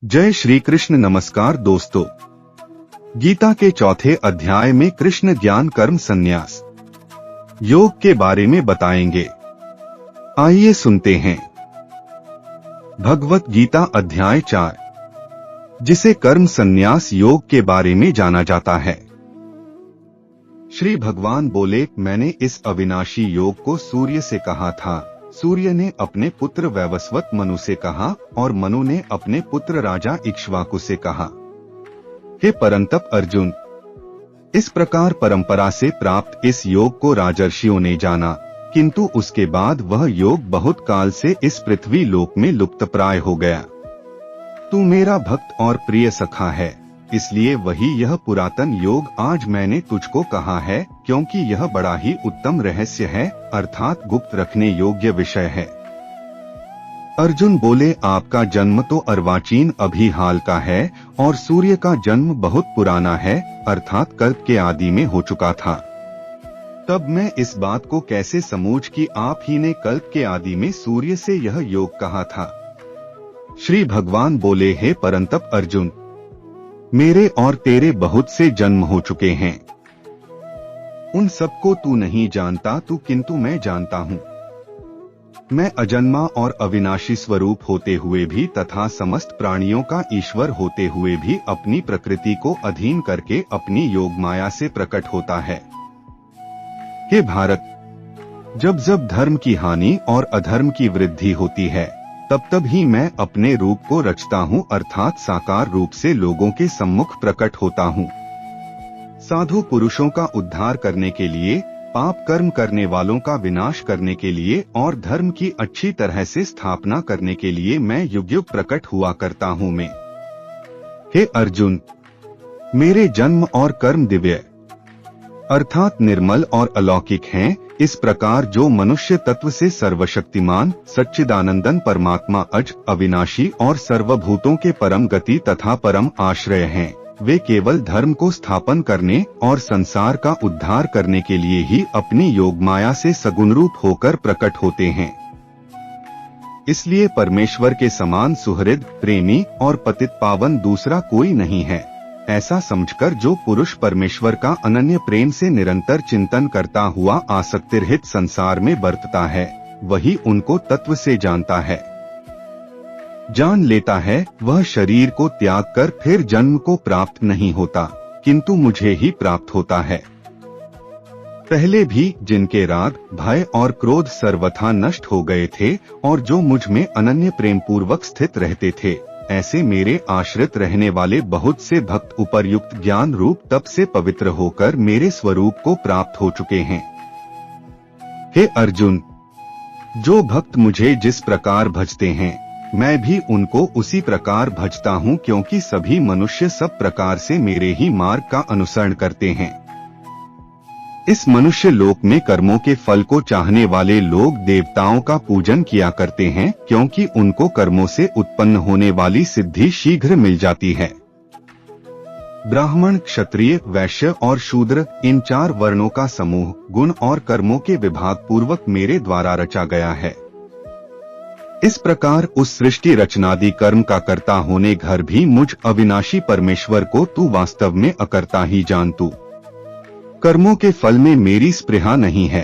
जय श्री कृष्ण। नमस्कार दोस्तों, गीता के चौथे अध्याय में कृष्ण ज्ञान कर्म संन्यास योग के बारे में बताएंगे। आइए सुनते हैं। भगवत गीता अध्याय 4, जिसे कर्म संन्यास योग के बारे में जाना जाता है। श्री भगवान बोले, मैंने इस अविनाशी योग को सूर्य से कहा था, सूर्य ने अपने पुत्र वैवस्वत मनु से कहा और मनु ने अपने पुत्र राजा इक्ष्वाकु से कहा। हे परंतप अर्जुन, इस प्रकार परंपरा से प्राप्त इस योग को राजर्षियों ने जाना, किंतु उसके बाद वह योग बहुत काल से इस पृथ्वी लोक में लुप्तप्राय हो गया। तू मेरा भक्त और प्रिय सखा है, इसलिए वही यह पुरातन योग आज मैंने तुझको कहा है, क्योंकि यह बड़ा ही उत्तम रहस्य है, अर्थात गुप्त रखने योग्य विषय है। अर्जुन बोले, आपका जन्म तो अर्वाचीन अभी हाल का है और सूर्य का जन्म बहुत पुराना है, अर्थात कल्प के आदि में हो चुका था। तब मैं इस बात को कैसे समझूं कि आप ही ने कल्प के आदि में सूर्य से यह योग कहा था। श्री भगवान बोले, हे परंतप अर्जुन, मेरे और तेरे बहुत से जन्म हो चुके हैं, उन सबको तू नहीं जानता तू, किंतु मैं जानता हूँ। मैं अजन्मा और अविनाशी स्वरूप होते हुए भी तथा समस्त प्राणियों का ईश्वर होते हुए भी अपनी प्रकृति को अधीन करके अपनी योग माया से प्रकट होता है। हे भारत, जब जब धर्म की हानि और अधर्म की वृद्धि होती है, तब तब ही मैं अपने रूप को रचता हूँ, अर्थात साकार रूप से लोगों के सम्मुख प्रकट होता हूँ। साधु पुरुषों का उद्धार करने के लिए, पाप कर्म करने वालों का विनाश करने के लिए और धर्म की अच्छी तरह से स्थापना करने के लिए मैं युग युग प्रकट हुआ करता हूँ मैं। हे अर्जुन, मेरे जन्म और कर्म दिव्य अर्थात निर्मल और अलौकिक हैं। इस प्रकार जो मनुष्य तत्व से सर्वशक्तिमान सच्चिदानंदन परमात्मा अज अविनाशी और सर्वभूतों के परम गति तथा परम आश्रय हैं, वे केवल धर्म को स्थापन करने और संसार का उद्धार करने के लिए ही अपनी योग माया से सगुण रूप होकर प्रकट होते हैं। इसलिए परमेश्वर के समान सुहृद, प्रेमी और पतित पावन दूसरा कोई नहीं है। ऐसा समझकर जो पुरुष परमेश्वर का अनन्य प्रेम से निरंतर चिंतन करता हुआ आसक्तिरहित संसार में बरतता है, वही उनको तत्व से जानता है, जान लेता है। वह शरीर को त्याग कर फिर जन्म को प्राप्त नहीं होता, किंतु मुझे ही प्राप्त होता है। पहले भी जिनके राग, भय और क्रोध सर्वथा नष्ट हो गए थे और जो मुझ में अनन्य प्रेम पूर्वक स्थित रहते थे, ऐसे मेरे आश्रित रहने वाले बहुत से भक्त उपर्युक्त ज्ञान रूप तप से पवित्र होकर मेरे स्वरूप को प्राप्त हो चुके हैं। हे अर्जुन, जो भक्त मुझे जिस प्रकार भजते हैं, मैं भी उनको उसी प्रकार भजता हूँ, क्योंकि सभी मनुष्य सब प्रकार से मेरे ही मार्ग का अनुसरण करते हैं। इस मनुष्य लोक में कर्मों के फल को चाहने वाले लोग देवताओं का पूजन किया करते हैं, क्योंकि उनको कर्मों से उत्पन्न होने वाली सिद्धि शीघ्र मिल जाती है। ब्राह्मण, क्षत्रिय, वैश्य और शूद्र, इन 4 वर्णों का समूह गुण और कर्मों के विभाग पूर्वक मेरे द्वारा रचा गया है। इस प्रकार उस सृष्टि रचनादि कर्म का कर्ता होने घर भी मुझ अविनाशी परमेश्वर को तू वास्तव में अकर्ता ही जान। तू कर्मों के फल में मेरी स्पृहा नहीं है,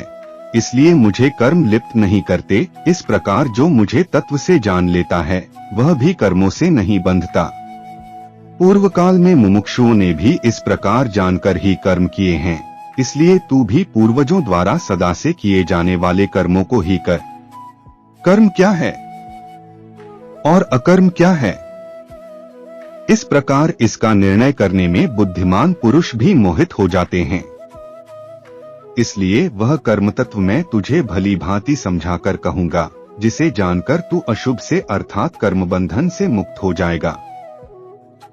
इसलिए मुझे कर्म लिप्त नहीं करते। इस प्रकार जो मुझे तत्व से जान लेता है, वह भी कर्मों से नहीं बंधता। पूर्व काल में मुमुक्षुओं ने भी इस प्रकार जानकर ही कर्म किए हैं, इसलिए तू भी पूर्वजों द्वारा सदा से किए जाने वाले कर्मों को ही कर। कर्म क्या है और अकर्म क्या है, इस प्रकार इसका निर्णय करने में बुद्धिमान पुरुष भी मोहित हो जाते हैं। इसलिए वह कर्म तत्व मैं तुझे भली भांति समझाकर कहूँगा, जिसे जानकर तू अशुभ से अर्थात कर्म बंधन से मुक्त हो जाएगा।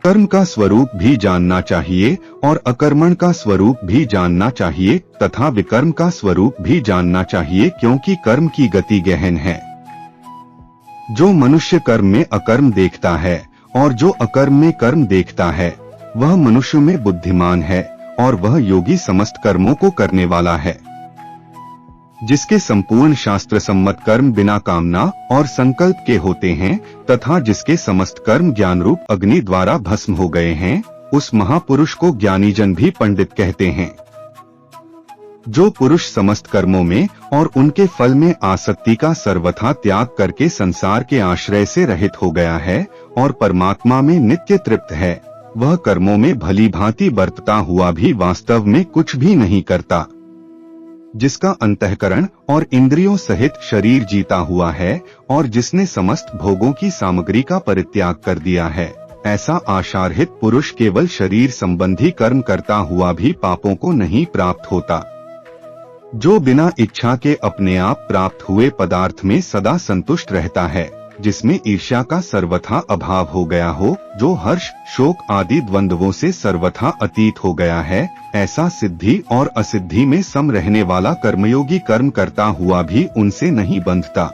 कर्म का स्वरूप भी जानना चाहिए और अकर्मण का स्वरूप भी जानना चाहिए तथा विकर्म का स्वरूप भी जानना चाहिए, क्योंकि कर्म की गति गहन है। जो मनुष्य कर्म में अकर्म देखता है और जो अकर्म में कर्म देखता है, वह मनुष्य में बुद्धिमान है और वह योगी समस्त कर्मों को करने वाला है। जिसके संपूर्ण शास्त्र सम्मत कर्म बिना कामना और संकल्प के होते हैं तथा जिसके समस्त कर्म ज्ञान रूप अग्नि द्वारा भस्म हो गए हैं, उस महापुरुष को ज्ञानी जन भी पंडित कहते हैं। जो पुरुष समस्त कर्मों में और उनके फल में आसक्ति का सर्वथा त्याग करके संसार के आश्रय से रहित हो गया है और परमात्मा में नित्य तृप्त है, वह कर्मों में भली भांति बरतता हुआ भी वास्तव में कुछ भी नहीं करता। जिसका अंतःकरण और इंद्रियों सहित शरीर जीता हुआ है और जिसने समस्त भोगों की सामग्री का परित्याग कर दिया है, ऐसा आशारहित पुरुष केवल शरीर संबंधी कर्म करता हुआ भी पापों को नहीं प्राप्त होता। जो बिना इच्छा के अपने आप प्राप्त हुए पदार्थ में सदा संतुष्ट रहता है, जिसमें ईर्ष्या का सर्वथा अभाव हो गया हो, जो हर्ष शोक आदि द्वंद्वों से सर्वथा अतीत हो गया है, ऐसा सिद्धि और असिद्धि में सम रहने वाला कर्मयोगी कर्म करता हुआ भी उनसे नहीं बंधता।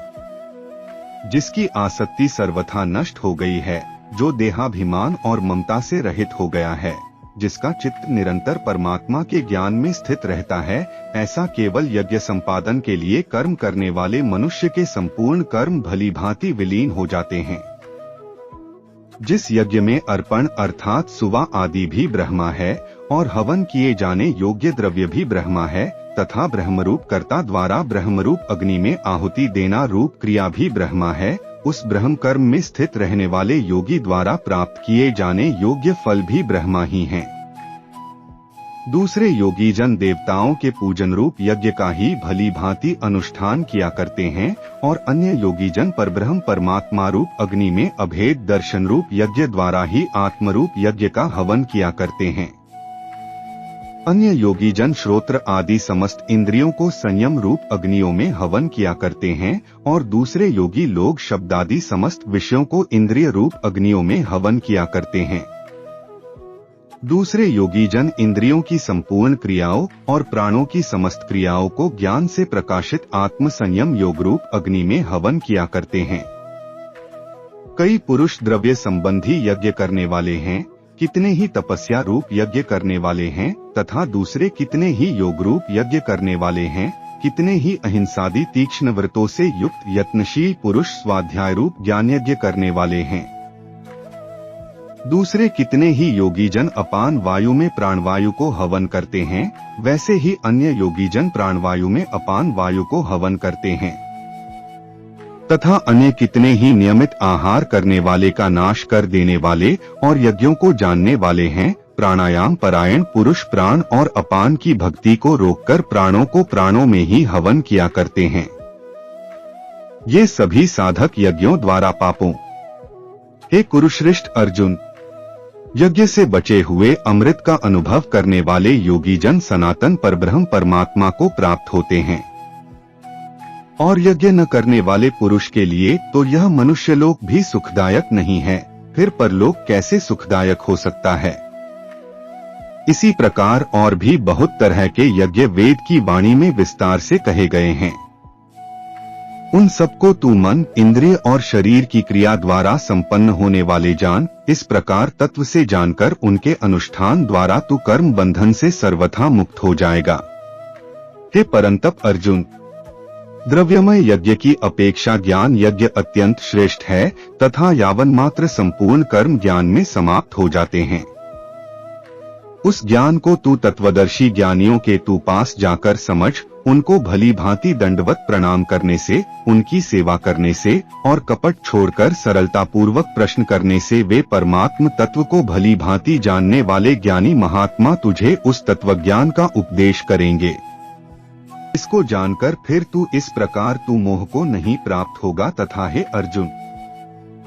जिसकी आसक्ति सर्वथा नष्ट हो गई है, जो देहाभिमान और ममता से रहित हो गया है, जिसका चित्त निरंतर परमात्मा के ज्ञान में स्थित रहता है, ऐसा केवल यज्ञ संपादन के लिए कर्म करने वाले मनुष्य के संपूर्ण कर्म भली भांति विलीन हो जाते हैं। जिस यज्ञ में अर्पण अर्थात सुवा आदि भी ब्रह्मा है और हवन किए जाने योग्य द्रव्य भी ब्रह्मा है तथा ब्रह्मरूप कर्ता द्वारा ब्रह्मरूप अग्नि में आहुति देना रूप क्रिया भी ब्रह्मा है, उस ब्रह्म कर्म में स्थित रहने वाले योगी द्वारा प्राप्त किए जाने योग्य फल भी ब्रह्मा ही हैं। दूसरे योगी जन देवताओं के पूजन रूप यज्ञ का ही भली भांति अनुष्ठान किया करते हैं और अन्य योगी जन परब्रह्म परमात्मा रूप अग्नि में अभेद दर्शन रूप यज्ञ द्वारा ही आत्मरूप यज्ञ का हवन किया करते हैं। अन्य योगी जन श्रोत्र आदि समस्त इंद्रियों को संयम रूप अग्नियों में हवन किया करते हैं और दूसरे योगी लोग शब्दादि समस्त विषयों को इंद्रिय रूप अग्नियों में हवन किया करते हैं। दूसरे योगी जन इंद्रियों की संपूर्ण क्रियाओं और प्राणों की समस्त क्रियाओं को ज्ञान से प्रकाशित आत्म संयम योग रूप अग्नि में हवन किया करते हैं। कई पुरुष द्रव्य संबंधी यज्ञ करने वाले हैं, कितने ही तपस्या रूप यज्ञ करने वाले हैं तथा दूसरे कितने ही योग रूप यज्ञ करने वाले हैं, कितने ही अहिंसादि तीक्ष्ण व्रतों से युक्त यत्नशील पुरुष स्वाध्याय रूप ज्ञान यज्ञ करने वाले हैं। दूसरे कितने ही योगी जन अपान वायु में प्राणवायु को हवन करते हैं, वैसे ही अन्य योगी जन प्राणवायु में अपान वायु को हवन करते हैं। तथा अन्य कितने ही नियमित आहार करने वाले का नाश कर देने वाले और यज्ञों को जानने वाले हैं, प्राणायाम परायण पुरुष प्राण और अपान की भक्ति को रोककर प्राणों को प्राणों में ही हवन किया करते हैं। ये सभी साधक यज्ञों द्वारा पापों। हे कुरुश्रेष्ठ अर्जुन, यज्ञ से बचे हुए अमृत का अनुभव करने वाले योगी जन सनातन परब्रह्म परमात्मा को प्राप्त होते हैं और यज्ञ न करने वाले पुरुष के लिए तो यह मनुष्यलोक भी सुखदायक नहीं है, फिर परलोक कैसे सुखदायक हो सकता है। इसी प्रकार और भी बहुत तरह के यज्ञ वेद की वाणी में विस्तार से कहे गए हैं। उन सबको तू मन इंद्रिय और शरीर की क्रिया द्वारा संपन्न होने वाले जान, इस प्रकार तत्व से जानकर उनके अनुष्ठान द्वारा तू कर्म बंधन से सर्वथा मुक्त हो जाएगा। हे परंतप अर्जुन, द्रव्यमय यज्ञ की अपेक्षा ज्ञान यज्ञ अत्यंत श्रेष्ठ है तथा यावन मात्र संपूर्ण कर्म ज्ञान में समाप्त हो जाते हैं। उस ज्ञान को तू तत्वदर्शी ज्ञानियों के तू पास जाकर समझ, उनको भली भांति दंडवत प्रणाम करने से, उनकी सेवा करने से और कपट छोड़कर सरलता पूर्वक प्रश्न करने से वे परमात्म तत्व को भली भांति जानने वाले ज्ञानी महात्मा तुझे उस तत्वज्ञान का उपदेश करेंगे। इसको जानकर फिर तू इस प्रकार तू मोह को नहीं प्राप्त होगा तथा हे अर्जुन,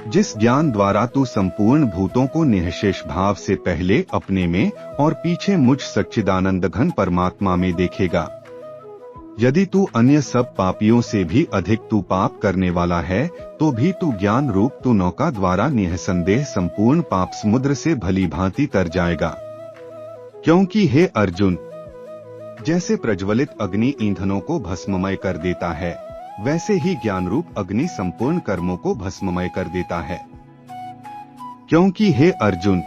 जिस ज्ञान द्वारा तू संपूर्ण भूतों को निःशेष भाव से पहले अपने में और पीछे मुझ सच्चिदानंद घन परमात्मा में देखेगा। यदि तू अन्य सब पापियों से भी अधिक तू पाप करने वाला है तो भी तू ज्ञान रूप तू नौका द्वारा निःसंदेह संपूर्ण पाप समुद्र से भली भांति तर जाएगा। क्योंकि हे अर्जुन, जैसे प्रज्वलित अग्नि ईंधनों को भस्ममय कर देता है, वैसे ही ज्ञान रूप अग्नि संपूर्ण कर्मों को भस्ममय कर देता है। क्योंकि हे अर्जुन,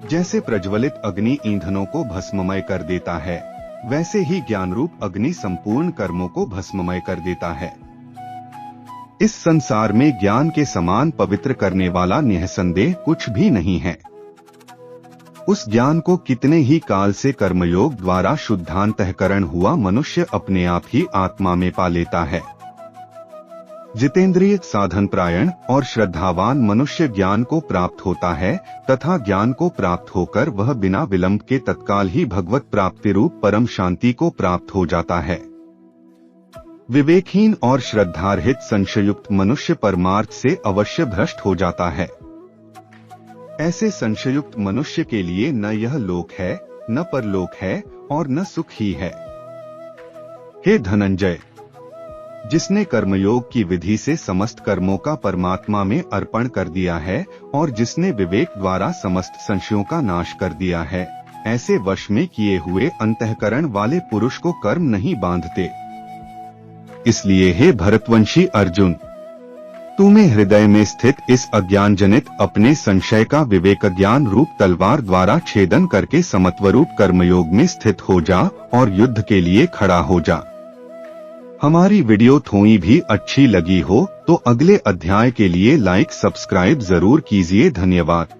जैसे प्रज्वलित अग्नि ईंधनों को भस्ममय कर देता है, वैसे ही ज्ञान रूप अग्नि संपूर्ण कर्मों को भस्ममय कर देता है। इस संसार में ज्ञान के समान पवित्र करने वाला निःसंदेह कुछ भी नहीं है। उस ज्ञान को कितने ही काल से कर्मयोग द्वारा शुद्धांतःकरण हुआ मनुष्य अपने आप ही आत्मा में पा लेता है। जितेंद्रिय, साधनपरायण और श्रद्धावान मनुष्य ज्ञान को प्राप्त होता है तथा ज्ञान को प्राप्त होकर वह बिना विलंब के तत्काल ही भगवत प्राप्ति रूप परम शांति को प्राप्त हो जाता है। विवेकहीन और श्रद्धारहित संशयुक्त मनुष्य परमार्थ से अवश्य भ्रष्ट हो जाता है। ऐसे संशयुक्त मनुष्य के लिए न यह लोक है, न परलोक है और न सुख ही है। हे धनंजय, जिसने कर्मयोग की विधि से समस्त कर्मों का परमात्मा में अर्पण कर दिया है और जिसने विवेक द्वारा समस्त संशयों का नाश कर दिया है, ऐसे वश में किए हुए अंतःकरण वाले पुरुष को कर्म नहीं बांधते। इसलिए हे भरतवंशी अर्जुन, तुम्हें हृदय में स्थित इस अज्ञान जनित अपने संशय का विवेक ज्ञान रूप तलवार द्वारा छेदन करके समत्वरूप कर्मयोग में स्थित हो जा और युद्ध के लिए खड़ा हो जा। हमारी वीडियो थोड़ी भी अच्छी लगी हो तो अगले अध्याय के लिए लाइक सब्सक्राइब जरूर कीजिए। धन्यवाद।